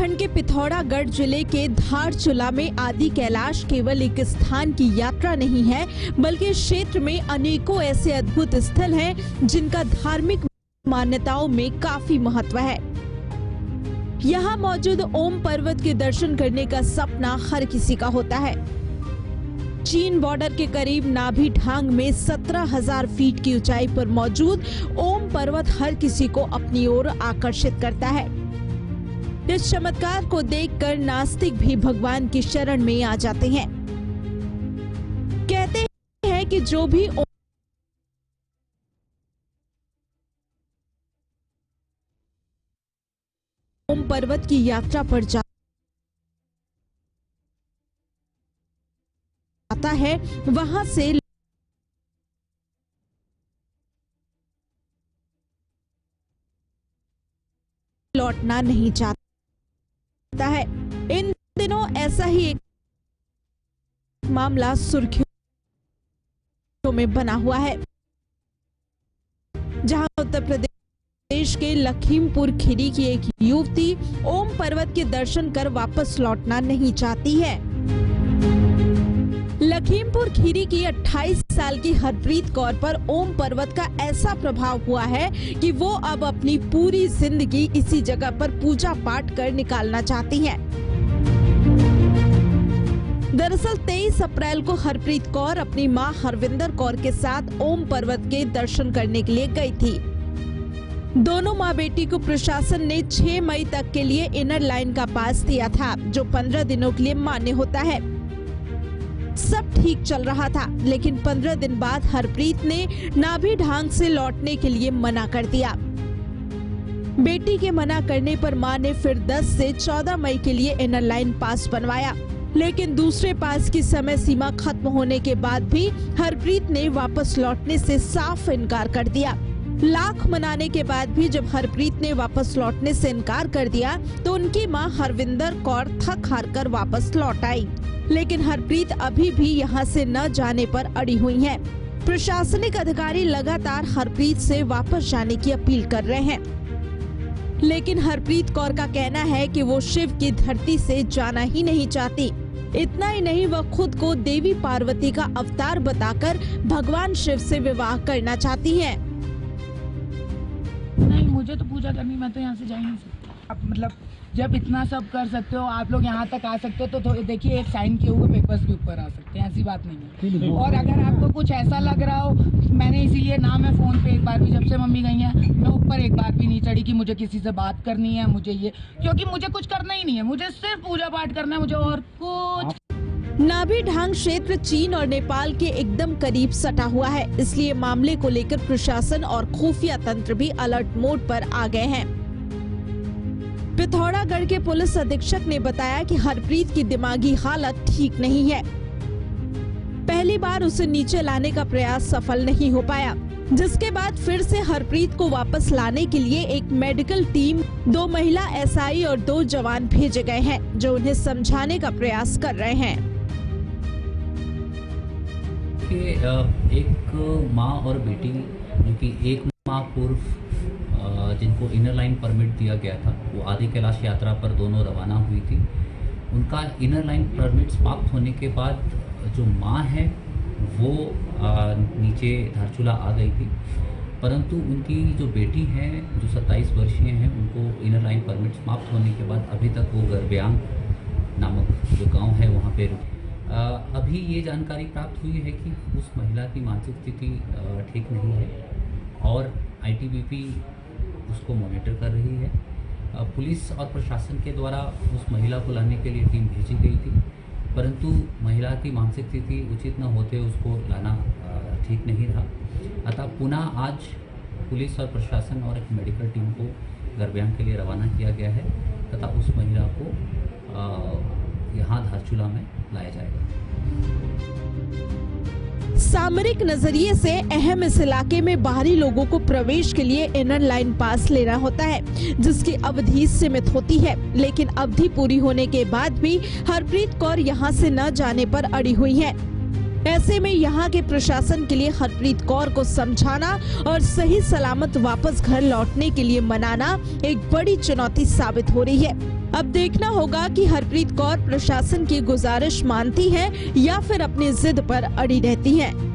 उत्तराखंड के पिथौरागढ़ जिले के धारचूला में आदि कैलाश केवल एक स्थान की यात्रा नहीं है, बल्कि इस क्षेत्र में अनेकों ऐसे अद्भुत स्थल हैं जिनका धार्मिक मान्यताओं में काफी महत्व है। यहाँ मौजूद ओम पर्वत के दर्शन करने का सपना हर किसी का होता है। चीन बॉर्डर के करीब नाभि ढांग में 17,000 फीट की ऊंचाई पर मौजूद ओम पर्वत हर किसी को अपनी ओर आकर्षित करता है। इस चमत्कार को देखकर नास्तिक भी भगवान की शरण में आ जाते हैं। कहते हैं कि जो भी ओम पर्वत की यात्रा पर जाता है, वहां से लौटना नहीं चाहता है। इन दिनों ऐसा ही एक मामला सुर्खियों में बना हुआ है, जहां उत्तर प्रदेश के लखीमपुर खीरी की एक युवती ओम पर्वत के दर्शन कर वापस लौटना नहीं चाहती है। लखीमपुर खीरी की 28 साल की हरप्रीत कौर पर ओम पर्वत का ऐसा प्रभाव हुआ है कि वो अब अपनी पूरी जिंदगी इसी जगह पर पूजा पाठ कर निकालना चाहती हैं। दरअसल 23 अप्रैल को हरप्रीत कौर अपनी मां हरविंदर कौर के साथ ओम पर्वत के दर्शन करने के लिए गई थी। दोनों माँ बेटी को प्रशासन ने 6 मई तक के लिए इनर लाइन का पास दिया था, जो 15 दिनों के लिए मान्य होता है। सब ठीक चल रहा था, लेकिन 15 दिन बाद हरप्रीत ने नाभि ढांग से लौटने के लिए मना कर दिया। बेटी के मना करने पर मां ने फिर 10 से 14 मई के लिए इनर लाइन पास बनवाया, लेकिन दूसरे पास की समय सीमा खत्म होने के बाद भी हरप्रीत ने वापस लौटने से साफ इनकार कर दिया। लाख मनाने के बाद भी जब हरप्रीत ने वापस लौटने से इनकार कर दिया, तो उनकी मां हरविंदर कौर थक हार कर वापस लौट आई। लेकिन हरप्रीत अभी भी यहां से न जाने पर अड़ी हुई हैं। प्रशासनिक अधिकारी लगातार हरप्रीत से वापस जाने की अपील कर रहे हैं, लेकिन हरप्रीत कौर का कहना है कि वो शिव की धरती से जाना ही नहीं चाहती। इतना ही नहीं, वह खुद को देवी पार्वती का अवतार बताकर भगवान शिव से विवाह करना चाहती हैं। नहीं, मुझे तो पूजा करनी, मैं तो यहाँ से जा ही नहीं सकती। आप मतलब जब इतना सब कर सकते हो, आप लोग यहाँ तक आ सकते हो, तो देखिए एक साइन किए हुए पेपर्स भी ऊपर आ सकते हैं, ऐसी बात नहीं है। और अगर आपको कुछ ऐसा लग रहा हो, मैंने इसीलिए ना मैं फोन पे एक बार भी, जब से मम्मी गई है, मैं ऊपर एक बार भी नहीं चढ़ी कि मुझे किसी से बात करनी है, मुझे ये, क्योंकि मुझे कुछ करना ही नहीं है, मुझे सिर्फ पूजा पाठ करना है, मुझे और कुछ। नाभि ढांग क्षेत्र चीन और नेपाल के एकदम करीब सटा हुआ है, इसलिए मामले को लेकर प्रशासन और खुफिया तंत्र भी अलर्ट मोड पर आ गए हैं। पिथौरागढ़ के पुलिस अधीक्षक ने बताया कि हरप्रीत की दिमागी हालत ठीक नहीं है। पहली बार उसे नीचे लाने का प्रयास सफल नहीं हो पाया, जिसके बाद फिर से हरप्रीत को वापस लाने के लिए एक मेडिकल टीम, 2 महिला एसआई और 2 जवान भेजे गए हैं, जो उन्हें समझाने का प्रयास कर रहे हैं। एक माँ और बेटी, जो कि एक माह पूर्व जिनको इनर लाइन परमिट दिया गया था, वो आदि कैलाश यात्रा पर दोनों रवाना हुई थी। उनका इनर लाइन परमिट समाप्त होने के बाद जो माँ है वो नीचे धारचूला आ गई थी, परंतु उनकी जो बेटी है जो 27 वर्षीय हैं, उनको इनर लाइन परमिट समाप्त होने के बाद अभी तक वो गरब्यांग नामक जो गाँव है वहाँ पे रुकी। अभी ये जानकारी प्राप्त हुई है कि उस महिला की मानसिक स्थिति ठीक नहीं है और आईटीबीपी उसको मॉनिटर कर रही है। पुलिस और प्रशासन के द्वारा उस महिला को लाने के लिए टीम भेजी गई थी, परंतु महिला की मानसिक स्थिति उचित न होते उसको लाना ठीक नहीं रहा। अतः पुनः आज पुलिस और प्रशासन और एक मेडिकल टीम को गरब्यांग के लिए रवाना किया गया है तथा उस महिला को यहाँ धारचूला में लाया जाएगा। सामरिक नजरिए से अहम इस इलाके में बाहरी लोगों को प्रवेश के लिए इनर लाइन पास लेना होता है, जिसकी अवधि सीमित होती है, लेकिन अवधि पूरी होने के बाद भी हरप्रीत कौर यहां से न जाने पर अड़ी हुई है। ऐसे में यहाँ के प्रशासन के लिए हरप्रीत कौर को समझाना और सही सलामत वापस घर लौटने के लिए मनाना एक बड़ी चुनौती साबित हो रही है। अब देखना होगा कि हरप्रीत कौर प्रशासन की गुजारिश मानती है या फिर अपनी जिद पर अड़ी रहती हैं।